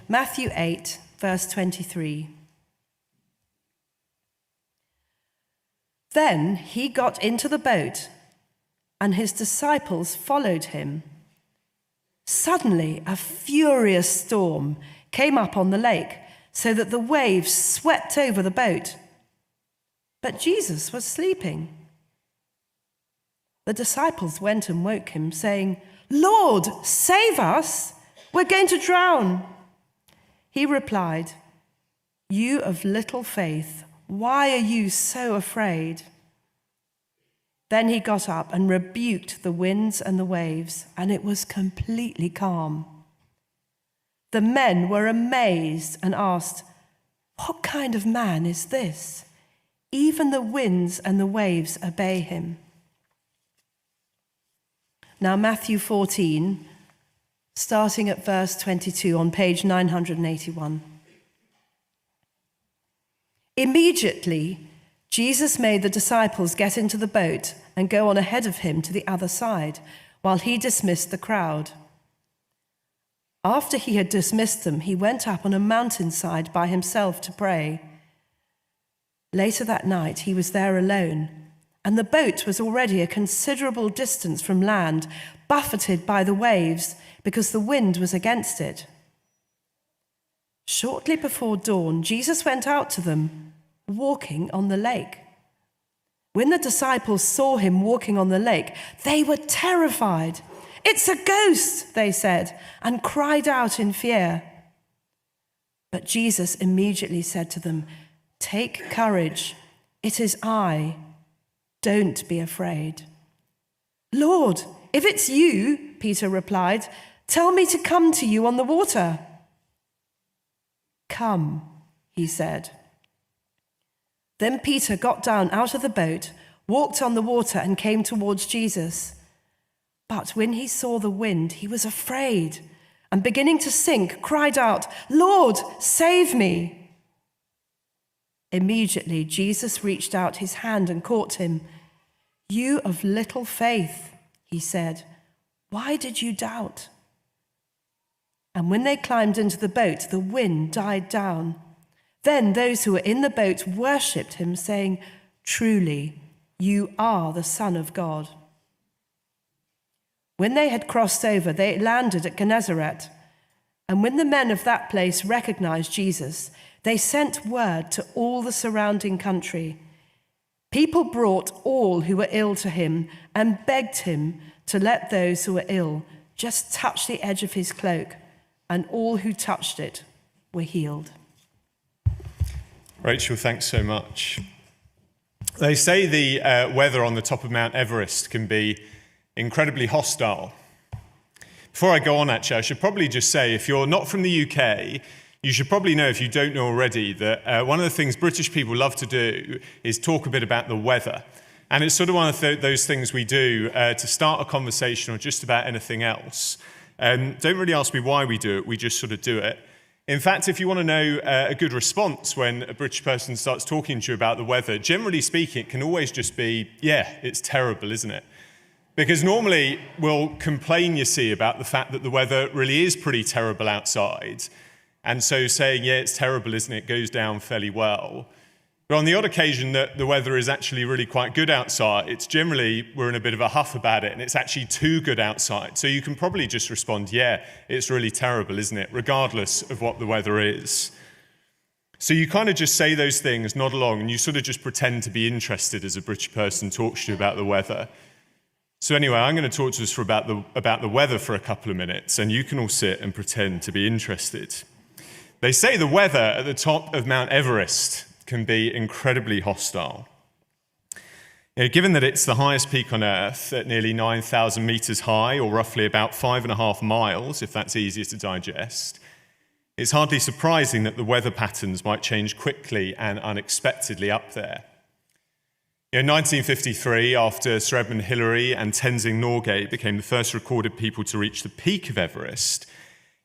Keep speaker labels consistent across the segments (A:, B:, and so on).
A: Matthew 8, verse 23. Then he got into the boat, and his disciples followed him. Suddenly, a furious storm came up on the lake, so that the waves swept over the boat. But Jesus was sleeping. The disciples went and woke him, saying, "Lord, save us! We're going to drown." He replied, "You of little faith, why are you so afraid?" Then he got up and rebuked the winds and the waves, and it was completely calm. The men were amazed and asked, "What kind of man is this? Even the winds and the waves obey him." Now Matthew 14, starting at verse 22 on page 981. Immediately, Jesus made the disciples get into the boat and go on ahead of him to the other side, while he dismissed the crowd. After he had dismissed them, he went up on a mountainside by himself to pray. Later that night, he was there alone, and the boat was already a considerable distance from land, buffeted by the waves because the wind was against it. Shortly before dawn, Jesus went out to them, walking on the lake. When the disciples saw him walking on the lake, they were terrified. "It's a ghost," they said, and cried out in fear. But Jesus immediately said to them, "Take courage, it is I. Don't be afraid." "Lord, if it's you," Peter replied, "tell me to come to you on the water." "Come," he said. Then Peter got down out of the boat, walked on the water, and came towards Jesus. But when he saw the wind, he was afraid, and beginning to sink, cried out, "Lord, save me!" Immediately Jesus reached out his hand and caught him. "You of little faith," he said, "why did you doubt?" And when they climbed into the boat, the wind died down. Then those who were in the boat worshipped him, saying, "Truly, you are the Son of God." When they had crossed over, they landed at Gennesaret. And when the men of that place recognized Jesus, they sent word to all the surrounding country. People brought all who were ill to him and begged him to let those who were ill just touch the edge of his cloak, and all who touched it were healed.
B: Rachel, thanks so much. They say the weather on the top of Mount Everest can be incredibly hostile. Before I go on, actually, I should probably just say, if you're not from the UK, you should probably know, if you don't know already, that one of the things British people love to do is talk a bit about the weather. And it's sort of one of those things we do to start a conversation or just about anything else. Don't really ask me why we do it, we just sort of do it. In fact, if you want to know a good response when a British person starts talking to you about the weather, generally speaking, it can always just be, "Yeah, it's terrible, isn't it?" Because normally we'll complain, you see, about the fact that the weather really is pretty terrible outside. And so saying, "Yeah, it's terrible, isn't it?" goes down fairly well. But on the odd occasion that the weather is actually really quite good outside, it's generally we're in a bit of a huff about it, and it's actually too good outside. So you can probably just respond, "Yeah, it's really terrible, isn't it?" regardless of what the weather is. So you kind of just say those things, nod along, and you sort of just pretend to be interested as a British person talks to you about the weather. So anyway, I'm going to talk to us about the weather for a couple of minutes, and you can all sit and pretend to be interested. They say the weather at the top of Mount Everest can be incredibly hostile. Given that it's the highest peak on Earth at nearly 9,000 meters high, or roughly about 5.5 miles, if that's easier to digest, it's hardly surprising that the weather patterns might change quickly and unexpectedly up there. In 1953, after Sir Edmund Hillary and Tenzing Norgay became the first recorded people to reach the peak of Everest,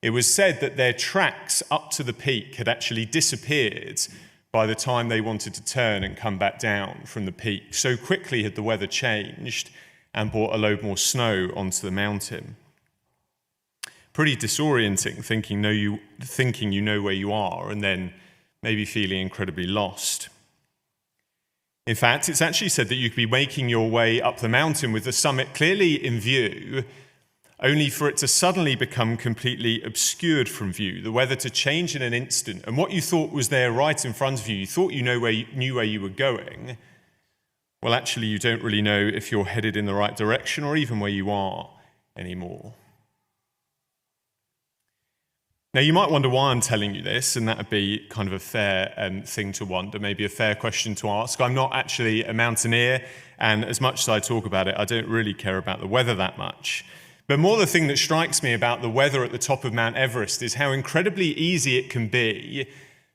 B: it was said that their tracks up to the peak had actually disappeared by the time they wanted to turn and come back down from the peak. So quickly had the weather changed and brought a load more snow onto the mountain. pretty disorienting, thinking you know where you are, and then maybe feeling incredibly lost. In fact, it's actually said that you could be making your way up the mountain with the summit clearly in view, only for it to suddenly become completely obscured from view, the weather to change in an instant, and what you thought was there right in front of you, you thought you knew where you were going, well, actually, you don't really know if you're headed in the right direction or even where you are anymore. Now, you might wonder why I'm telling you this, and that would be kind of a fair thing to wonder, maybe a fair question to ask. I'm not actually a mountaineer, and as much as I talk about it, I don't really care about the weather that much. But more the thing that strikes me about the weather at the top of Mount Everest is how incredibly easy it can be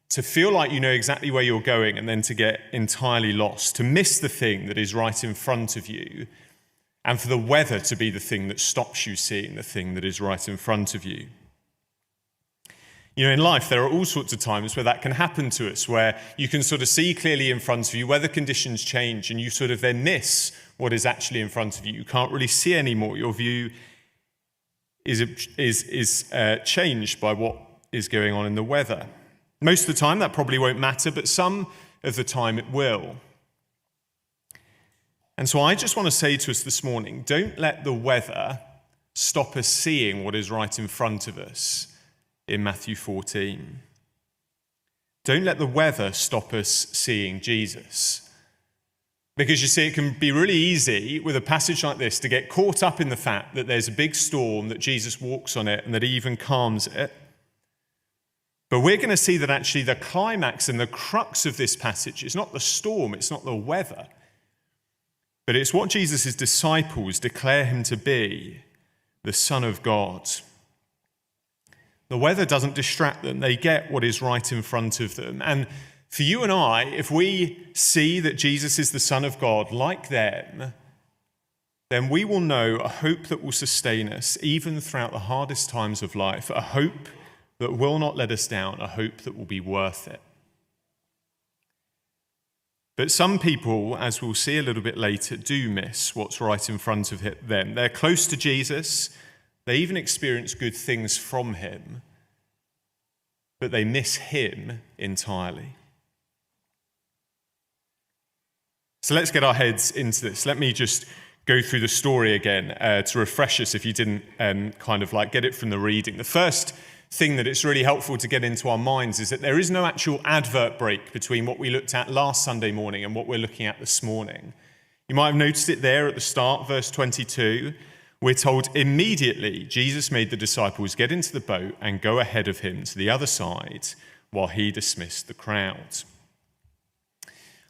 B: to feel like you know exactly where you're going and then to get entirely lost, to miss the thing that is right in front of you, and for the weather to be the thing that stops you seeing the thing that is right in front of you. You know, in life, there are all sorts of times where that can happen to us, where you can sort of see clearly in front of you, weather conditions change, and you sort of then miss what is actually in front of you. You can't really see anymore. Your view is changed by what is going on in the weather. Most of the time, that probably won't matter, but some of the time it will. And so I just want to say to us this morning, don't let the weather stop us seeing what is right in front of us in Matthew 14. Don't let the weather stop us seeing Jesus. Because you see, it can be really easy with a passage like this to get caught up in the fact that there's a big storm, that Jesus walks on it, and that he even calms it. But we're going to see that actually the climax and the crux of this passage is not the storm, it's not the weather, but it's what Jesus' disciples declare him to be, the Son of God. The weather doesn't distract them. They get what is right in front of them. And for you and I, if we see that Jesus is the Son of God like them, then we will know a hope that will sustain us even throughout the hardest times of life, a hope that will not let us down, a hope that will be worth it. But some people, as we'll see a little bit later, do miss what's right in front of them. They're close to Jesus. They even experience good things from him, but they miss him entirely. So let's get our heads into this. Let me just go through the story again to refresh us if you didn't kind of like get it from the reading. The first thing that it's really helpful to get into our minds is that there is no actual advert break between what we looked at last Sunday morning and what we're looking at this morning. You might have noticed it there at the start, verse 22. We're told immediately Jesus made the disciples get into the boat and go ahead of him to the other side while he dismissed the crowd.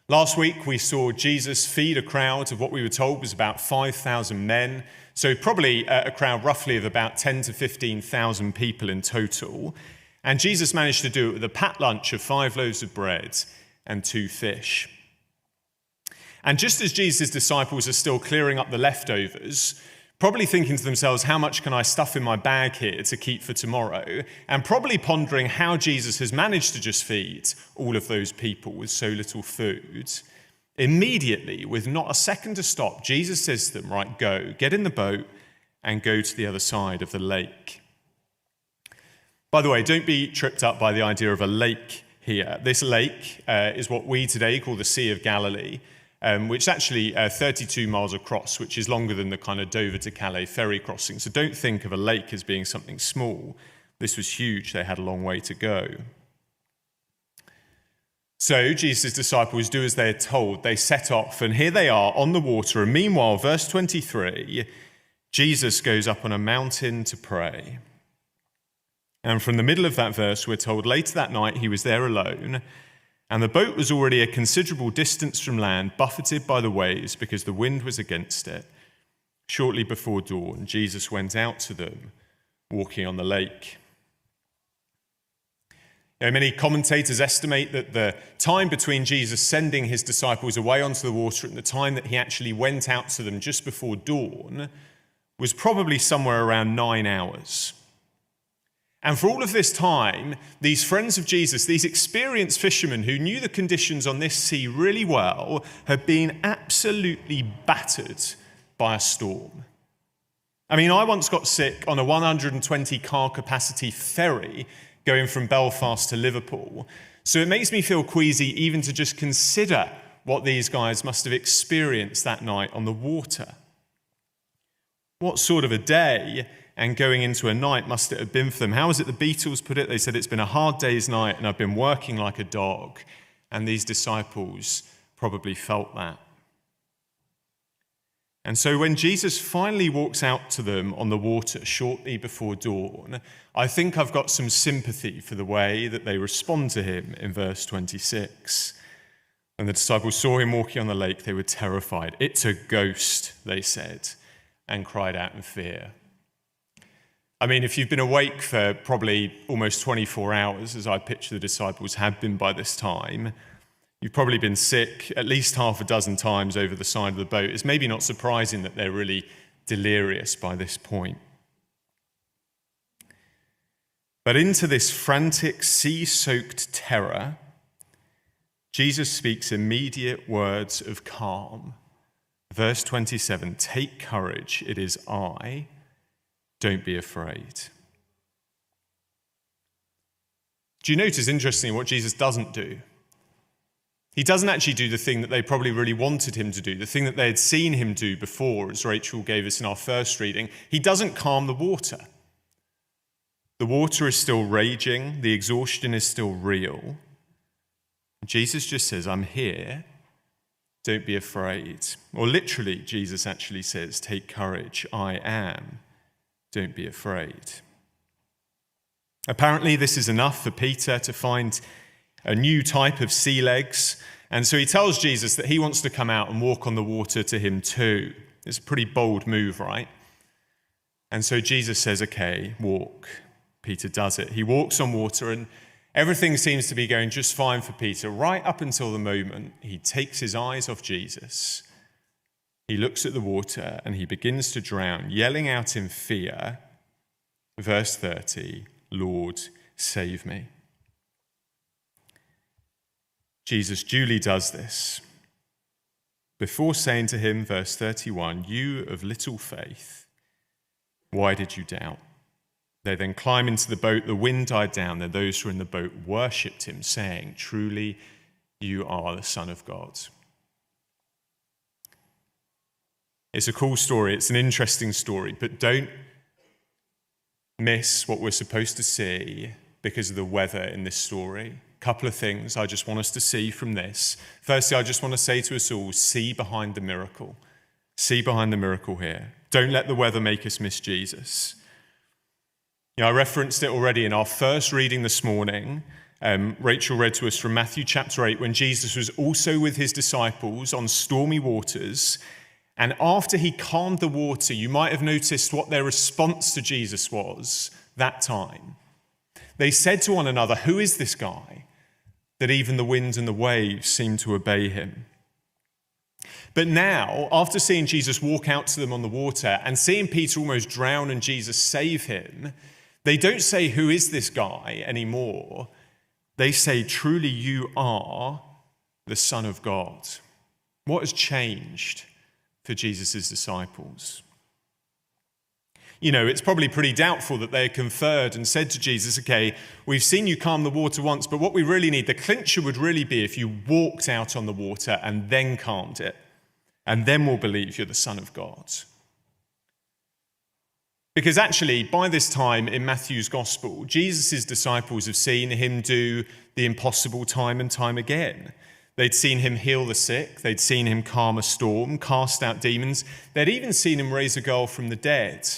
B: Last week we saw Jesus feed a crowd of what we were told was about 5,000 men, so probably a crowd roughly of about 10 to 15,000 people in total. And Jesus managed to do it with a packed lunch of 5 loaves of bread and 2 fish. And just as Jesus' disciples are still clearing up the leftovers, probably thinking to themselves, how much can I stuff in my bag here to keep for tomorrow? And probably pondering how Jesus has managed to just feed all of those people with so little food. Immediately, with not a second to stop, Jesus says to them, right, go, get in the boat and go to the other side of the lake. By the way, don't be tripped up by the idea of a lake here. This lake is what we today call the Sea of Galilee, which is actually 32 miles across, which is longer than the kind of Dover to Calais ferry crossing. So don't think of a lake as being something small. This was huge. They had a long way to go. So Jesus' disciples do as they're told. They set off, and here they are on the water. And meanwhile, verse 23, Jesus goes up on a mountain to pray. And from the middle of that verse, we're told later that night he was there alone, and the boat was already a considerable distance from land, buffeted by the waves because the wind was against it. Shortly before dawn, Jesus went out to them, walking on the lake. Many commentators estimate that the time between Jesus sending his disciples away onto the water and the time that he actually went out to them just before dawn was probably somewhere around 9 hours. And for all of this time, these friends of Jesus, these experienced fishermen who knew the conditions on this sea really well, had been absolutely battered by a storm. I mean, I once got sick on a 120 car capacity ferry going from Belfast to Liverpool. So it makes me feel queasy even to just consider what these guys must have experienced that night on the water. What sort of a day and going into a night must it have been for them? How was it the Beatles put it? They said, it's been a hard day's night and I've been working like a dog. And these disciples probably felt that. And so when Jesus finally walks out to them on the water shortly before dawn, I think I've got some sympathy for the way that they respond to him in verse 26. When the disciples saw him walking on the lake, they were terrified. "It's a ghost," they said, and cried out in fear. I mean, if you've been awake for probably almost 24 hours, as I picture the disciples had been by this time, you've probably been sick at least half a dozen times over the side of the boat. It's maybe not surprising that they're really delirious by this point. But into this frantic, sea-soaked terror, Jesus speaks immediate words of calm. Verse 27, "Take courage, it is I. Don't be afraid." Do you notice, interestingly, what Jesus doesn't do? He doesn't actually do the thing that they probably really wanted him to do, the thing that they had seen him do before, as Rachel gave us in our first reading. He doesn't calm the water. The water is still raging, the exhaustion is still real. Jesus just says, "I'm here, don't be afraid." Or literally, Jesus actually says, "Take courage, I am, don't be afraid." Apparently, this is enough for Peter to find a new type of sea legs. And so he tells Jesus that he wants to come out and walk on the water to him too. It's a pretty bold move, right? And so Jesus says, "Okay, walk." Peter does it. He walks on water and everything seems to be going just fine for Peter, right up until the moment he takes his eyes off Jesus. He looks at the water and he begins to drown, yelling out in fear, verse 30, "Lord, save me." Jesus duly does this before saying to him, verse 31, "You of little faith, why did you doubt?" They then climb into the boat, the wind died down, then those who were in the boat worshipped him, saying, "Truly, you are the Son of God." It's a cool story, it's an interesting story, but don't miss what we're supposed to see because of the weather in this story. Couple of things I just want us to see from this. Firstly, I just want to say to us all, see behind the miracle. See behind the miracle here. Don't let the weather make us miss Jesus. I referenced it already in our first reading this morning. Rachel read to us from Matthew chapter 8 when Jesus was also with his disciples on stormy waters. And after he calmed the water, you might have noticed what their response to Jesus was that time. They said to one another, "Who is this guy that even the winds and the waves seem to obey him?" But now, after seeing Jesus walk out to them on the water and seeing Peter almost drown and Jesus save him, they don't say, "Who is this guy?" anymore. They say, "Truly you are the Son of God." What has changed for Jesus' disciples? You know, it's probably pretty doubtful that they conferred and said to Jesus, "Okay, we've seen you calm the water once, but what we really need, the clincher would really be if you walked out on the water and then calmed it, and then we'll believe you're the Son of God." Because actually, by this time in Matthew's gospel, Jesus' disciples have seen him do the impossible time and time again. They'd seen him heal the sick, they'd seen him calm a storm, cast out demons, they'd even seen him raise a girl from the dead.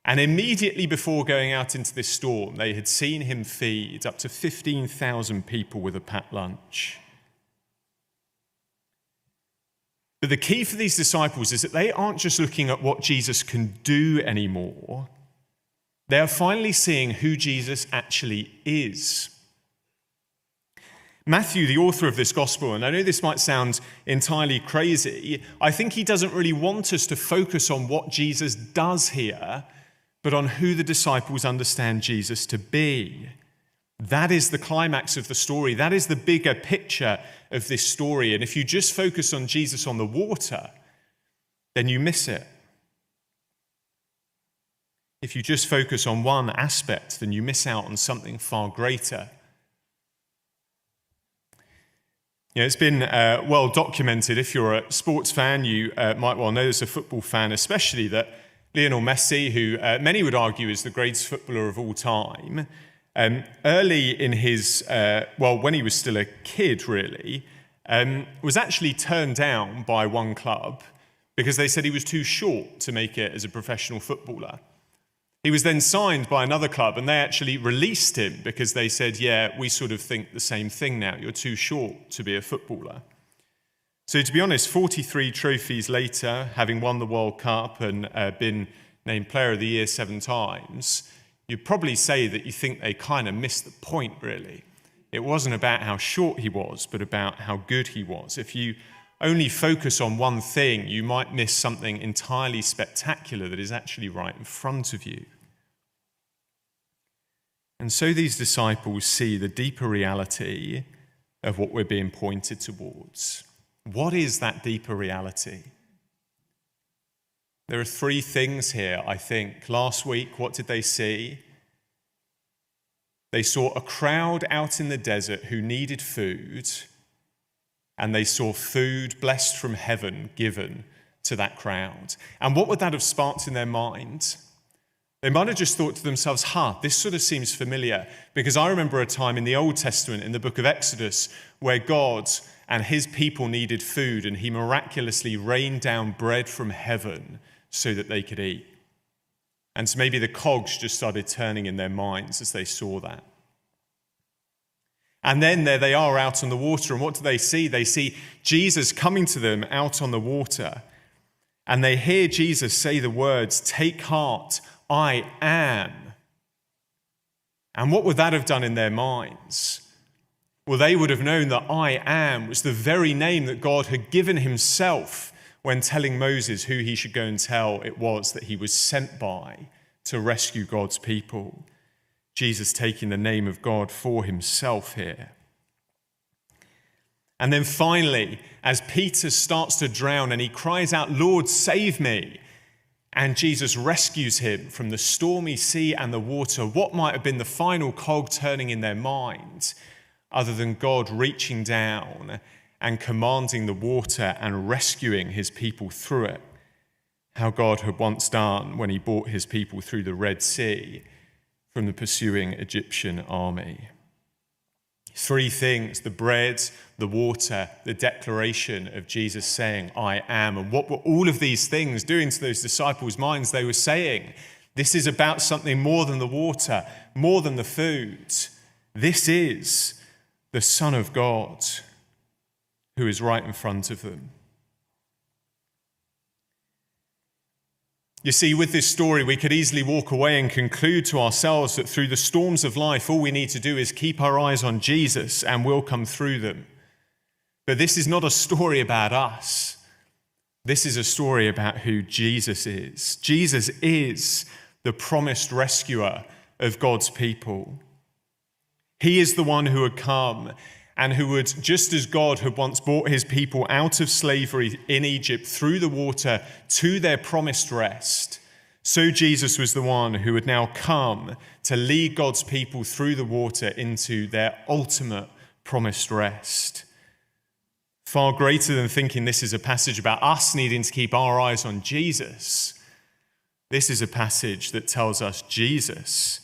B: And immediately before going out into this storm, they had seen him feed up to 15,000 people with a packed lunch. But the key for these disciples is that they aren't just looking at what Jesus can do anymore. They are finally seeing who Jesus actually is. Matthew, the author of this gospel, and I know this might sound entirely crazy, I think he doesn't really want us to focus on what Jesus does here, but on who the disciples understand Jesus to be. That is the climax of the story. That is the bigger picture of this story. And if you just focus on Jesus on the water, then you miss it. If you just focus on one aspect, then you miss out on something far greater. It's been well documented. If you're a sports fan, you might well know, as a football fan especially, that Lionel Messi, who many would argue is the greatest footballer of all time, early in his, when he was still a kid really, was actually turned down by one club because they said he was too short to make it as a professional footballer. He was then signed by another club and they actually released him because they said, yeah, we sort of think the same thing now. You're too short to be a footballer. So to be honest, 43 trophies later, having won the World Cup and been named Player of the Year 7 times, you'd probably say that you think they kind of missed the point, really. It wasn't about how short he was, but about how good he was. If you only focus on one thing, you might miss something entirely spectacular that is actually right in front of you. And so these disciples see the deeper reality of what we're being pointed towards. What is that deeper reality? There are 3 things here, I think. Last week, what did they see? They saw a crowd out in the desert who needed food, and they saw food blessed from heaven given to that crowd. And what would that have sparked in their mind? They might have just thought to themselves, this sort of seems familiar, because I remember a time in the Old Testament, in the book of Exodus, where God and his people needed food, and he miraculously rained down bread from heaven so that they could eat. And so maybe the cogs just started turning in their minds as they saw that. And then there they are out on the water, and what do they see? They see Jesus coming to them out on the water, and they hear Jesus say the words, "Take heart, I am." And what would that have done in their minds? Well, they would have known that I am was the very name that God had given himself when telling Moses who he should go and tell it was that he was sent by to rescue God's people. Jesus taking the name of God for himself here. And then finally, as Peter starts to drown and he cries out, "Lord, save me," and Jesus rescues him from the stormy sea and the water, what might have been the final cog turning in their mind, other than God reaching down and commanding the water and rescuing his people through it? How God had once done when he brought his people through the Red Sea from the pursuing Egyptian army. 3 things: the bread, the water, the declaration of Jesus saying, "I am." And what were all of these things doing to those disciples' minds? They were saying, this is about something more than the water, more than the food. This is the Son of God who is right in front of them. You see, with this story, we could easily walk away and conclude to ourselves that through the storms of life, all we need to do is keep our eyes on Jesus and we'll come through them. But this is not a story about us. This is a story about who Jesus is. Jesus is the promised rescuer of God's people. He is the one who had come and who would, just as God had once brought his people out of slavery in Egypt through the water to their promised rest, so Jesus was the one who would now come to lead God's people through the water into their ultimate promised rest. Far greater than thinking this is a passage about us needing to keep our eyes on Jesus, this is a passage that tells us Jesus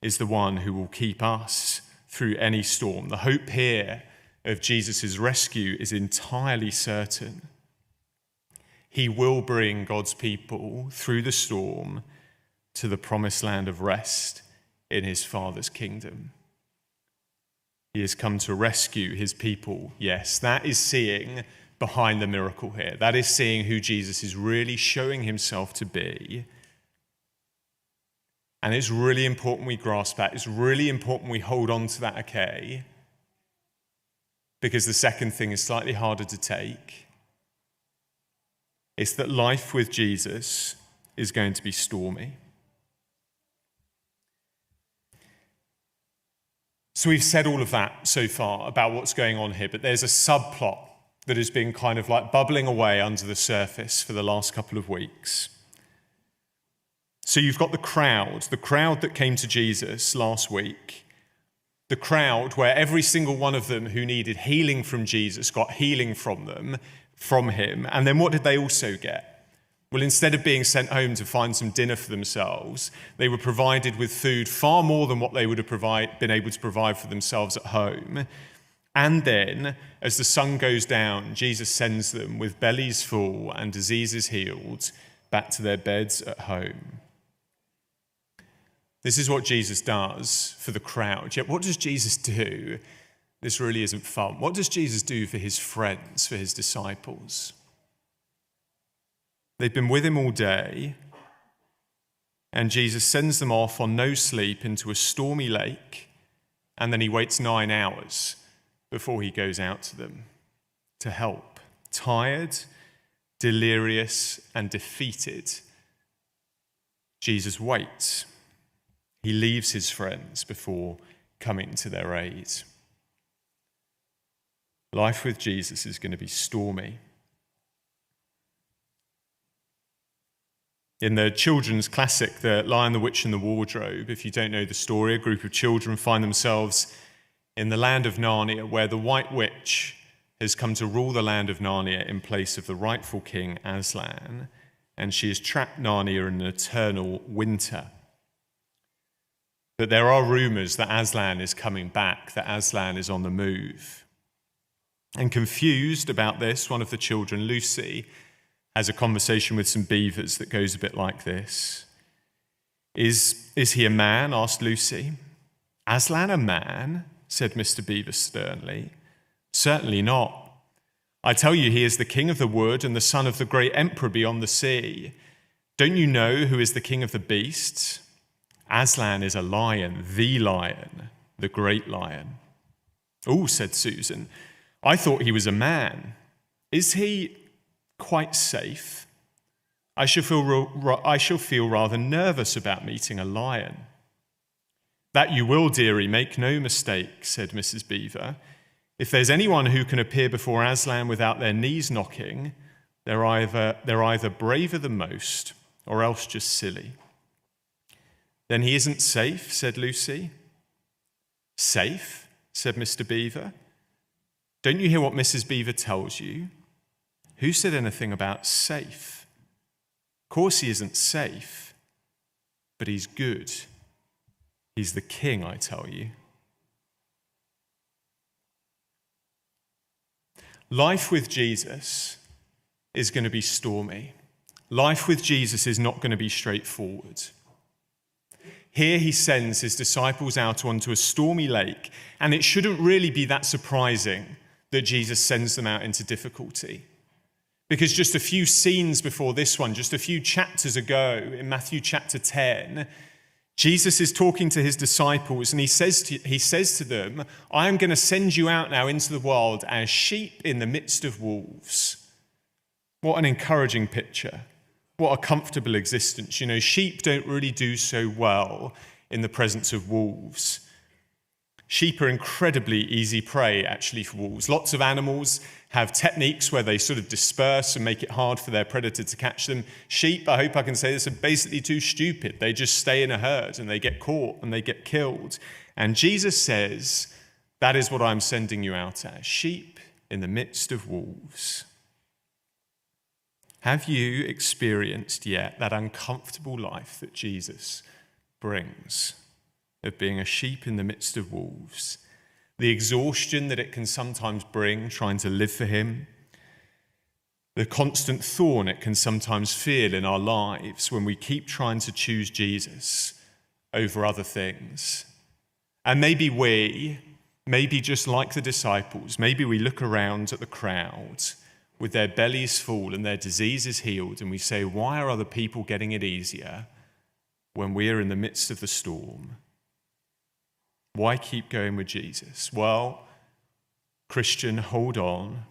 B: is the one who will keep us through any storm. The hope here of Jesus' rescue is entirely certain. He will bring God's people through the storm to the promised land of rest in his Father's kingdom. He has come to rescue his people. Yes, that is seeing behind the miracle here. That is seeing who Jesus is really showing himself to be. And it's really important we grasp that. It's really important we hold on to that, okay? Because the second thing is slightly harder to take. It's that life with Jesus is going to be stormy. So we've said all of that so far about what's going on here, but there's a subplot that has been kind of like bubbling away under the surface for the last couple of weeks. So you've got the crowd that came to Jesus last week, the crowd where every single one of them who needed healing from Jesus got healing from him. And then what did they also get? Well, instead of being sent home to find some dinner for themselves, they were provided with food far more than what they would have been able to provide for themselves at home. And then, as the sun goes down, Jesus sends them with bellies full and diseases healed back to their beds at home. This is what Jesus does for the crowd. Yet what does Jesus do? This really isn't fun. What does Jesus do for his friends, for his disciples? They've been with him all day, and Jesus sends them off on no sleep into a stormy lake, and then he waits 9 hours before he goes out to them to help. Tired, delirious, and defeated, Jesus waits. He leaves his friends before coming to their aid. Life with Jesus is going to be stormy. In the children's classic, The Lion, the Witch and the Wardrobe, if you don't know the story, a group of children find themselves in the land of Narnia, where the White Witch has come to rule the land of Narnia in place of the rightful king Aslan, and she has trapped Narnia in an eternal winter. But there are rumours that Aslan is coming back, that Aslan is on the move. And confused about this, one of the children, Lucy, has a conversation with some beavers that goes a bit like this. Is he a man? Asked Lucy. Aslan a man? Said Mr. Beaver sternly. Certainly not. I tell you, he is the king of the wood and the son of the great emperor beyond the sea. Don't you know who is the king of the beasts? Aslan is a lion, the great lion. Oh, said Susan, I thought he was a man. Is he quite safe? I shall feel rather nervous about meeting a lion. That you will, dearie, make no mistake, said Mrs. Beaver. If there's anyone who can appear before Aslan without their knees knocking, they're either braver than most or else just silly. Then he isn't safe, said Lucy. Safe, said Mr. Beaver. Don't you hear what Mrs. Beaver tells you? Who said anything about safe? Of course he isn't safe, but he's good. He's the king, I tell you. Life with Jesus is going to be stormy. Life with Jesus is not going to be straightforward. Here he sends his disciples out onto a stormy lake, and it shouldn't really be that surprising that Jesus sends them out into difficulty. Because just a few scenes before this one, just a few chapters ago in Matthew chapter 10, Jesus is talking to his disciples and he says to them, I am going to send you out now into the world as sheep in the midst of wolves. What an encouraging picture. What a comfortable existence. You know, sheep don't really do so well in the presence of wolves. Sheep are incredibly easy prey, actually, for wolves. Lots of animals have techniques where they sort of disperse and make it hard for their predator to catch them. Sheep, I hope I can say this, are basically too stupid. They just stay in a herd and they get caught and they get killed. And Jesus says, that is what I'm sending you out as, sheep in the midst of wolves. Have you experienced yet that uncomfortable life that Jesus brings, of being a sheep in the midst of wolves? The exhaustion that it can sometimes bring trying to live for him, the constant thorn it can sometimes feel in our lives when we keep trying to choose Jesus over other things. And maybe just like the disciples, maybe we look around at the crowd with their bellies full and their diseases healed, and we say, why are other people getting it easier when we are in the midst of the storm? Why keep going with Jesus? Well, Christian, hold on,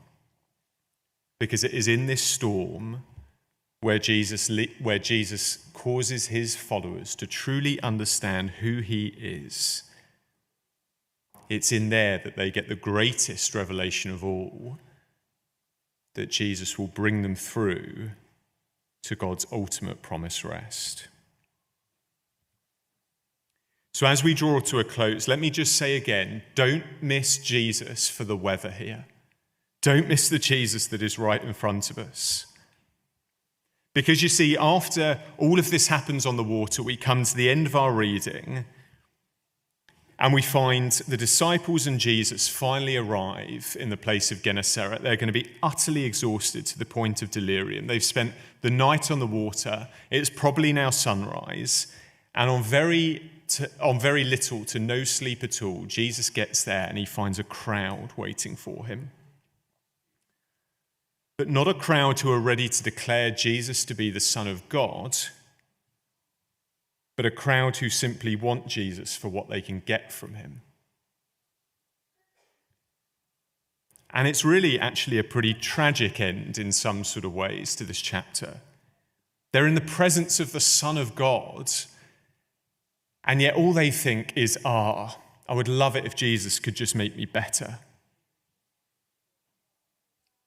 B: because it is in this storm where Jesus causes his followers to truly understand who he is. It's in there that they get the greatest revelation of all, that Jesus will bring them through to God's ultimate promised rest. So as we draw to a close, let me just say again, don't miss Jesus for the weather here. Don't miss the Jesus that is right in front of us. Because you see, after all of this happens on the water, we come to the end of our reading and we find the disciples and Jesus finally arrive in the place of Gennesaret. They're going to be utterly exhausted to the point of delirium. They've spent the night on the water. It's probably now sunrise. And on very little to no sleep at all, Jesus gets there and he finds a crowd waiting for him. But not a crowd who are ready to declare Jesus to be the Son of God, but a crowd who simply want Jesus for what they can get from him. And it's really actually a pretty tragic end in some sort of ways to this chapter. They're in the presence of the Son of God, and yet all they think is, I would love it if Jesus could just make me better.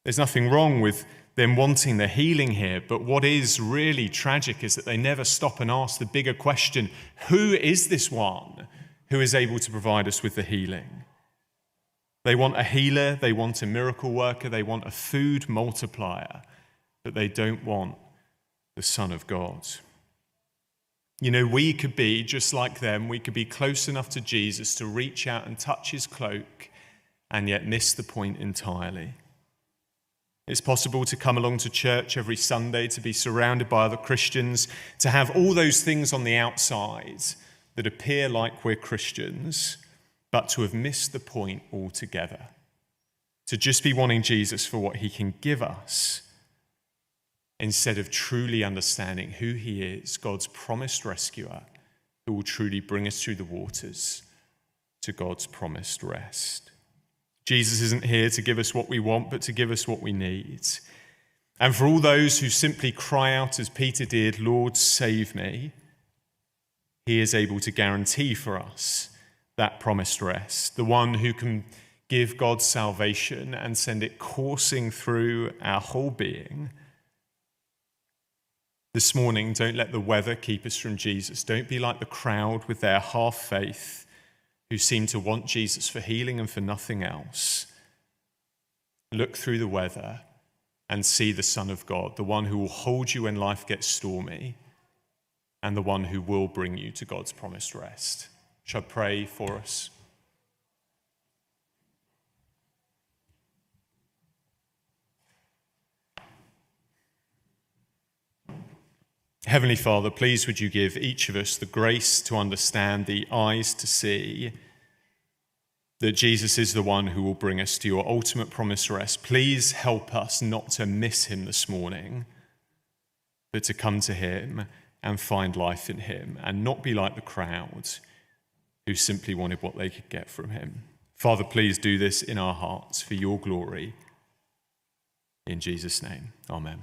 B: There's nothing wrong with them wanting the healing here, but what is really tragic is that they never stop and ask the bigger question, who is this one who is able to provide us with the healing? They want a healer, they want a miracle worker, they want a food multiplier, but they don't want the Son of God. You know, we could be just like them. We could be close enough to Jesus to reach out and touch his cloak and yet miss the point entirely. It's possible to come along to church every Sunday, to be surrounded by other Christians, to have all those things on the outside that appear like we're Christians, but to have missed the point altogether. To just be wanting Jesus for what he can give us, instead of truly understanding who he is, God's promised rescuer, who will truly bring us through the waters to God's promised rest. Jesus isn't here to give us what we want, but to give us what we need. And for all those who simply cry out as Peter did, Lord, save me, he is able to guarantee for us that promised rest, the one who can give God's salvation and send it coursing through our whole being. This morning, don't let the weather keep us from Jesus. Don't be like the crowd with their half faith, who seem to want Jesus for healing and for nothing else. Look through the weather and see the Son of God, the one who will hold you when life gets stormy, and the one who will bring you to God's promised rest. Shall I pray for us? Heavenly Father, please would you give each of us the grace to understand, the eyes to see that Jesus is the one who will bring us to your ultimate promised rest. Please help us not to miss him this morning, but to come to him and find life in him and not be like the crowd who simply wanted what they could get from him. Father, please do this in our hearts for your glory. In Jesus' name, amen.